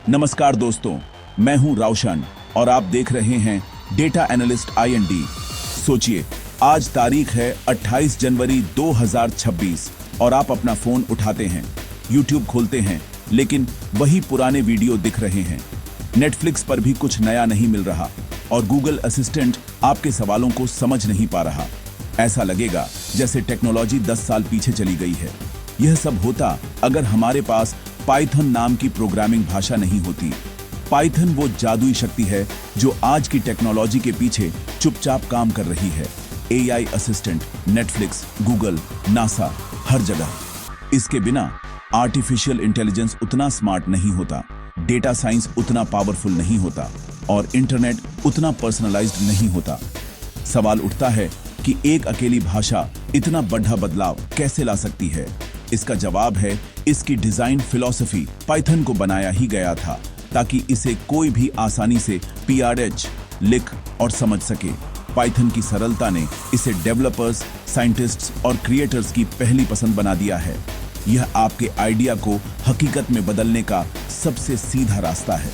नमस्कार दोस्तों, मैं हूं राउशन और आप देख रहे हैं डेटा एनालिस्ट IND। सोचिए, आज तारीख है 28 जनवरी 2026 और आप अपना फोन उठाते हैं, YouTube खोलते हैं, लेकिन वही पुराने वीडियो दिख रहे हैं। नेटफ्लिक्स पर भी कुछ नया नहीं मिल रहा और गूगल असिस्टेंट आपके सवालों को समझ नहीं पा रहा। ऐसा लगेगा जैसे टेक्नोलॉजी 10 साल पीछे चली गई है। यह सब होता अगर हमारे पास पाइथन नाम की प्रोग्रामिंग भाषा नहीं होती। पाइथन वो जादुई शक्ति है जो आज की टेक्नोलॉजी के पीछे चुपचाप काम कर रही है। AI assistant, Netflix, Google, NASA, हर जगह। इसके बिना आर्टिफिशियल इंटेलिजेंस उतना स्मार्ट नहीं होता, डेटा साइंस उतना पावरफुल नहीं होता और इंटरनेट उतना पर्सनलाइज्ड नहीं होता। सवाल उठता है कि एक अकेली भाषा इतना बड़ा बदलाव कैसे ला सकती है। इसका जवाब है, इसकी डिजाइन फिलॉसफी। पाइथन को बनाया ही गया था ताकि इसे कोई भी आसानी से PRH लिख और समझ सके। पाइथन की सरलता ने इसे डेवलपर्स, साइंटिस्ट्स और क्रिएटर्स की पहली पसंद बना दिया है। यह आपके आइडिया को हकीकत में बदलने का सबसे सीधा रास्ता है।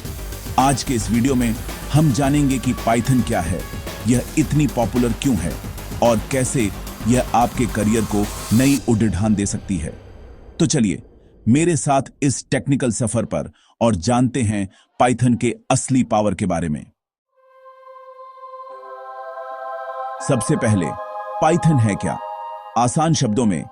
आज के इस वीडियो में हम जानेंगे कि पाइथन क्या है, यह इतनी पॉपुलर क्यों है और कैसे यह आपके करियर को नई उड़ान दे सकती है। तो चलिए मेरे साथ इस टेक्निकल सफर पर और जानते हैं पाइथन के असली पावर के बारे में। सबसे पहले, पाइथन है क्या? आसान शब्दों में,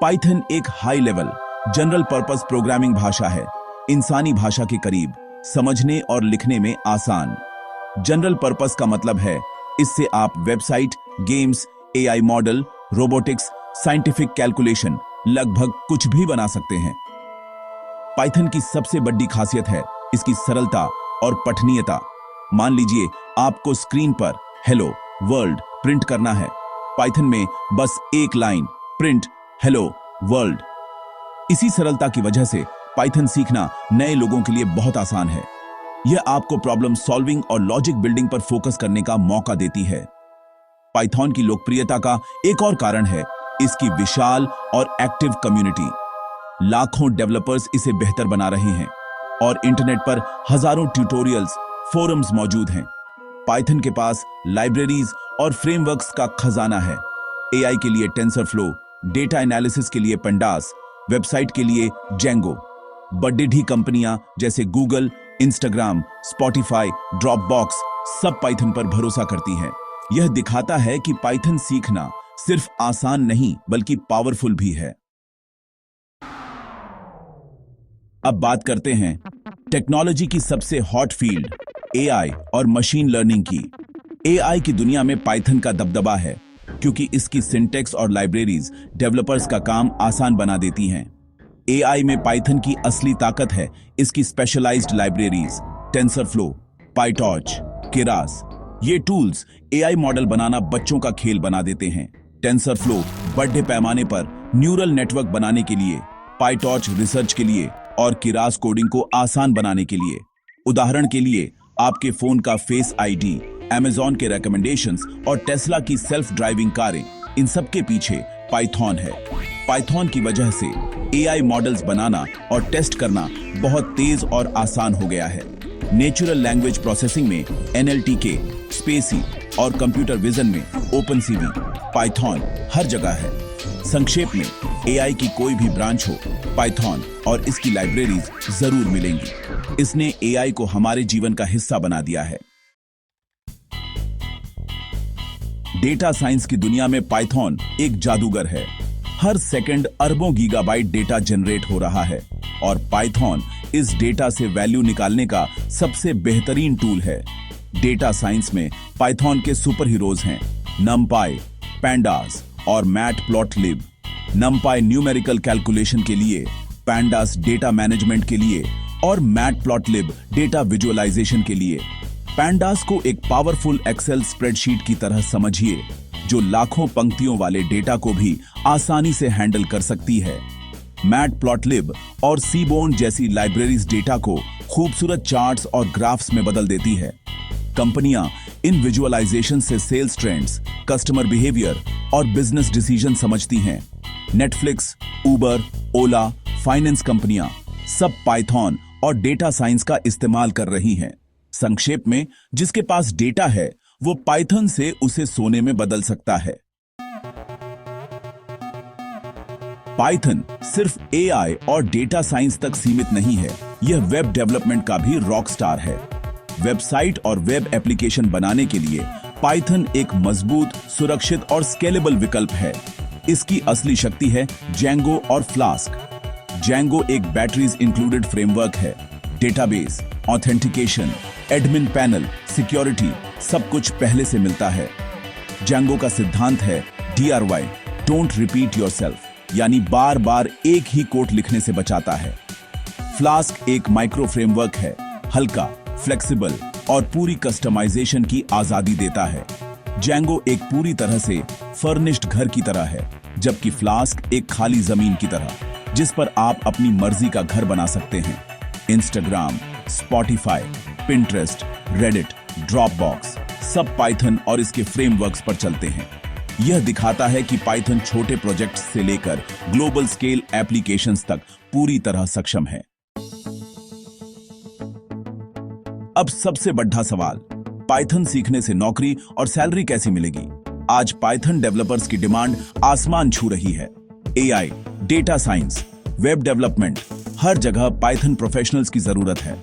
पाइथन एक high level general purpose programming भाषा है। इंसानी भाषा के करीब, समझने और लिखने में आसान। जनरल पर्पस का मतलब है इससे आप website, games, AI model, robotics, scientific calculation, लगभग कुछ भी बना सकते हैं। पाइथन की सबसे बड़ी खासियत है इसकी सरलता और पठनीयता। मान लीजिए आपको स्क्रीन पर हेलो वर्ल्ड प्रिंट करना है। पाइथन में बस एक लाइन, प्रिंट हेलो वर्ल्ड। इसी सरलता की वजह से पाइथन सीखना नए लोगों के लिए बहुत आसान है। यह आपको प्रॉब्लम सॉल्विंग और लॉजिक बिल्डिंग पर फोकस करने का मौका देती है। पाइथन की लोकप्रियता का एक और कारण है इसकी विशाल और एक्टिव कम्युनिटी। लाखों डेवलपर्स इसे बेहतर बना रहे हैं और इंटरनेट पर हजारों ट्यूटोरियल्स, फोरम्स मौजूद हैं। पाइथन के पास लाइब्रेरीज और फ्रेमवर्क्स का खजाना है। AI के लिए टेंसरफ्लो, डेटा एनालिसिस के लिए पेंडास, वेबसाइट के लिए जेंगो। बड़ी कंपनियां जैसे गूगल, इंस्टाग्राम, स्पॉटिफाई, ड्रॉपबॉक्स सब पाइथन पर भरोसा करती हैं। यह दिखाता है कि पाइथन सीखना सिर्फ आसान नहीं बल्कि पावरफुल भी है। अब बात करते हैं टेक्नोलॉजी की सबसे हॉट फील्ड AI और मशीन लर्निंग की। AI की दुनिया में पाइथन का दबदबा है क्योंकि इसकी सिंटैक्स और लाइब्रेरीज डेवलपर्स का काम आसान बना देती हैं। AI में पाइथन की असली ताकत है इसकी specialised libraries, TensorFlow, PyTorch, Keras. ये टूल्स AI मॉडल बनाना बच्चों का खेल बना देते हैं। टेंसरफ्लो बड़े पैमाने पर न्यूरल नेटवर्क बनाने के लिए, पाइटॉर्च रिसर्च के लिए और केरास कोडिंग को आसान बनाने के लिए। उदाहरण के लिए, आपके फोन का फेस ID, Amazon के रिकमेंडेशंस और टेस्ला की सेल्फ ड्राइविंग कारें, इन सब के पीछे पाइथन है। पाइथन की वजह से AI मॉडल्स बनाना और टेस्ट करना बहुत तेज और आसान हो गया है। नेचुरल लैंग्वेज प्रोसेसिंग में NLTK, स्पेसी और कंप्यूटर विजन में OpenCV, पाइथन हर जगह है। संक्षेप में, AI की कोई भी ब्रांच हो, पाइथन और इसकी लाइब्रेरीज जरूर मिलेंगी। इसने AI को हमारे जीवन का हिस्सा बना दिया है। डेटा साइंस की दुनिया में पाइथन एक जादूगर है। हर सेकंड अरबों गीगाबाइट डेटा जनरेट हो रहा है और पाइथन इस डेटा से वैल्यू निकालने का सबसे बेहतरीन टूल है। डेटा साइंस में पाइथन के सुपर हीरोज हैं NumPy, Pandas और Matplotlib। NumPy न्यूमेरिकल कैलकुलेशन के लिए, Pandas डेटा मैनेजमेंट के लिए और Matplotlib डेटा विजुअलाइजेशन के लिए। Pandas को एक पावरफुल एक्सेल स्प्रेडशीट की तरह समझिए जो लाखों पंक्तियों वाले डेटा को भी आसानी से हैंडल कर सकती है। Matplotlib और Seaborn जैसी लाइब्रेरीज डेटा को खूबसूरत चार्ट्स और ग्राफ्स में बदल देती है। कंपनियां इन विजुअलाइजेशन से सेल्स ट्रेंड्स, कस्टमर बिहेवियर और बिजनेस डिसीजन समझती हैं। नेटफ्लिक्स, उबर, ओला, फाइनेंस कंपनियां सब पाइथन और डेटा साइंस का इस्तेमाल कर रही हैं। संक्षेप में, जिसके पास डेटा है वो पाइथन से उसे सोने में बदल सकता है। पाइथन सिर्फ एआई और डेटा साइंस तक सीमित नहीं है, यह वेब डेवलपमेंट का भी रॉक स्टार है। वेबसाइट और वेब एप्लीकेशन बनाने के लिए पाइथन एक मजबूत, सुरक्षित और स्केलेबल विकल्प है। इसकी असली शक्ति है जेंगो और फ्लास्क। जेंगो एक बैटरीज इंक्लूडेड फ्रेमवर्क है। Database, authentication, admin panel, security सब कुछ पहले से मिलता है। जेंगो का सिद्धांत है DRY, डोंट रिपीट योरसेल्फ, यानी बार बार एक ही कोड लिखने से बचाता है। फ्लास्क एक माइक्रो फ्रेमवर्क है, हल्का, फ्लेक्सिबल और पूरी कस्टमाइजेशन की आजादी देता है। जेंगो एक पूरी तरह से फर्निश्ड घर की तरह है, जबकि फ्लास्क एक खाली जमीन की तरह, जिस पर आप अपनी मर्जी का घर बना सकते हैं। Instagram, Spotify, Pinterest, Reddit, Dropbox सब पाइथन और इसके फ्रेमवर्क्स पर चलते हैं। यह दिखाता है कि पाइथन छोटे प्रोजेक्ट्स से लेकर ग्लोबल स्केल एप्लीकेशंस तक पूरी तरह सक्षम है। अब सबसे बड़ा सवाल, पाइथन सीखने से नौकरी और सैलरी कैसी मिलेगी? आज पाइथन डेवलपर्स की डिमांड आसमान छू रही है। AI, data science, web development, हर जगह पाइथन प्रोफेशनल्स की जरूरत है।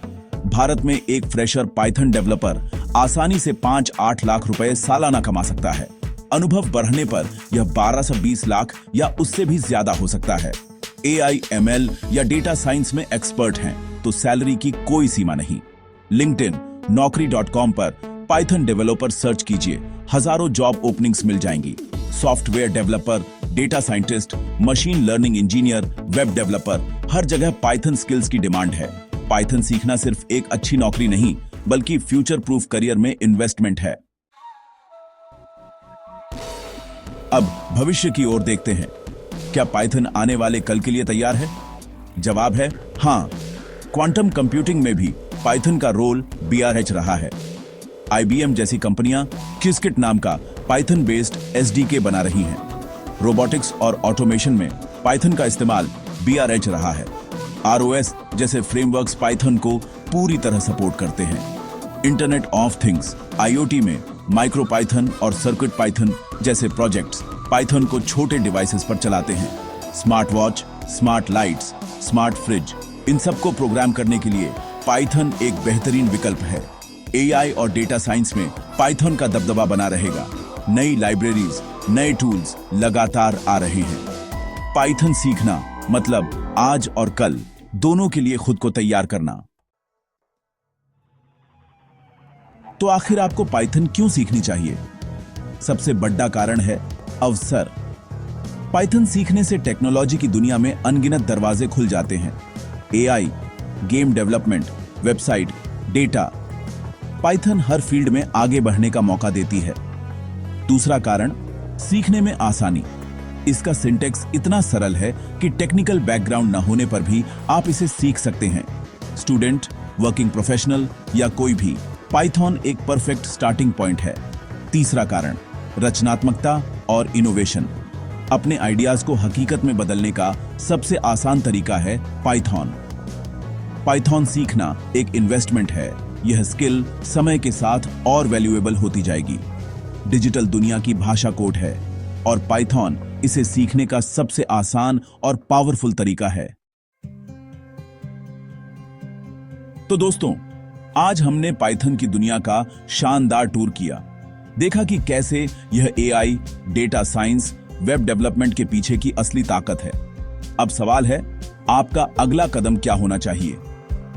भारत में एक फ्रेशर पाइथन डेवलपर आसानी से 5-8 लाख रुपए सालाना कमा सकता है। अनुभव बढ़ने पर यह 12 से 20 लाख या उससे भी ज्यादा हो सकता है। एआई, एमएल या डेटा साइंस में एक्सपर्ट हैं तो सैलरी की कोई सीमा नहीं। लिंक्डइन, naukri.com पर पाइथन डेवलपर सर्च कीजिए, हजारों जॉब ओपनिंग्स मिल जाएंगी। Software developer, data scientist, machine learning engineer, web developer, हर जगह पाइथन स्किल्स की डिमांड है। पाइथन सीखना सिर्फ एक अच्छी नौकरी नहीं, बल्कि फ्यूचर प्रूफ करियर में इन्वेस्टमेंट है। अब भविष्य की ओर देखते हैं। क्या पाइथन आने वाले कल के लिए तैयार है? जवाब है हां। क्वांटम कंप्यूटिंग में भी पाइथन का रोल BRH रहा है। IBM जैसी कंपनियां Qiskit नाम का पाइथन बेस्ड SDK बना रही हैं। रोबोटिक्स और ऑटोमेशन में पाइथन का इस्तेमाल BRH रहा है। ROS जैसे फ्रेमवर्क्स पाइथन को पूरी तरह सपोर्ट करते हैं। इंटरनेट ऑफ थिंग्स IoT में माइक्रो पाइथन और सर्किट पाइथन जैसे प्रोजेक्ट्स पाइथन को छोटे डिवाइसेस पर चलाते हैं। Smart watch, smart lights, smart fridge, इन सबको प्रोग्राम करने के लिए पाइथन एक बेहतरीन विकल्प है। एआई और डेटा साइंस में पाइथन का दबदबा बना रहेगा। नई लाइब्रेरीज, नए टूल्स लगातार आ रहे हैं। पाइथन सीखना मतलब आज और कल दोनों के लिए खुद को तैयार करना। तो आखिर आपको पाइथन क्यों सीखनी चाहिए? सबसे बड़ा कारण है अवसर। पाइथन सीखने से टेक्नोलॉजी की दुनिया में अनगिनत दरवाजे खुल जाते हैं। AI, game development, website, data, Python हर फील्ड में आगे बढ़ने का मौका देती है। दूसरा कारण, सीखने में आसानी। इसका सिंटेक्स इतना सरल है कि टेक्निकल बैकग्राउंड न होने पर भी आप इसे सीख सकते हैं। स्टूडेंट, वर्किंग प्रोफेशनल या कोई भी, पाइथन एक परफेक्ट स्टार्टिंग पॉइंट है। तीसरा कारण, रचनात्मकता और इनोवेशन। अपने आइडियाज को हकीकत में बदलने का सबसे आसान तरीका है पाइथन। पाइथन सीखना एक इन्वेस्टमेंट है। यह स्किल समय के साथ और वैल्यूएबल होती जाएगी। डिजिटल दुनिया की भाषा कोड है और पाइथन इसे सीखने का सबसे आसान और पावरफुल तरीका है। तो दोस्तों, आज हमने पाइथन की दुनिया का शानदार टूर किया। देखा कि कैसे यह AI, data science, web development के पीछे की असली ताकत है। अब सवाल है, आपका अगला कदम क्या होना चाहिए?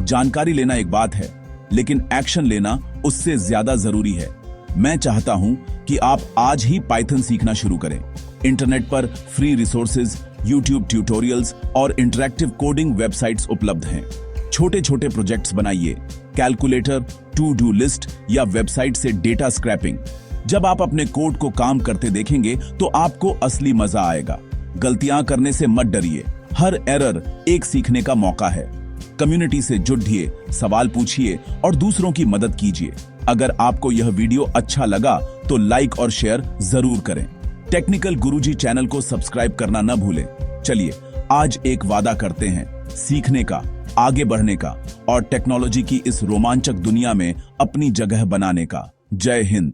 जानकारी लेना एक बात है, लेकिन एक्शन लेना उससे ज्यादा जरूरी है। मैं चाहता हूं कि आप आज ही पाइथन सीखना शुरू करें। इंटरनेट पर फ्री रिसोर्सेज, यूट्यूब ट्यूटोरियल्स और इंटरैक्टिव कोडिंग वेबसाइट्स उपलब्ध हैं। छोटे छोटे प्रोजेक्ट्स बनाइए, कैलकुलेटर, टू डू लिस्ट या वेबसाइट से डेटा स्क्रैपिंग। जब आप अपने कोड को काम करते देखेंगे तो आपको असली मजा आएगा। गलतियां करने से मत डरिए, हर एरर एक सीखने का मौका है। कम्युनिटी से जुड़िए, सवाल पूछिए और दूसरों की मदद कीजिए। अगर आपको यह वीडियो अच्छा लगा तो लाइक और शेयर जरूर करें। टेक्निकल गुरुजी चैनल को सब्सक्राइब करना न भूलें। चलिए आज एक वादा करते हैं, सीखने का, आगे बढ़ने का और टेक्नोलॉजी की इस रोमांचक दुनिया में अपनी जगह बनाने का। जय हिंद।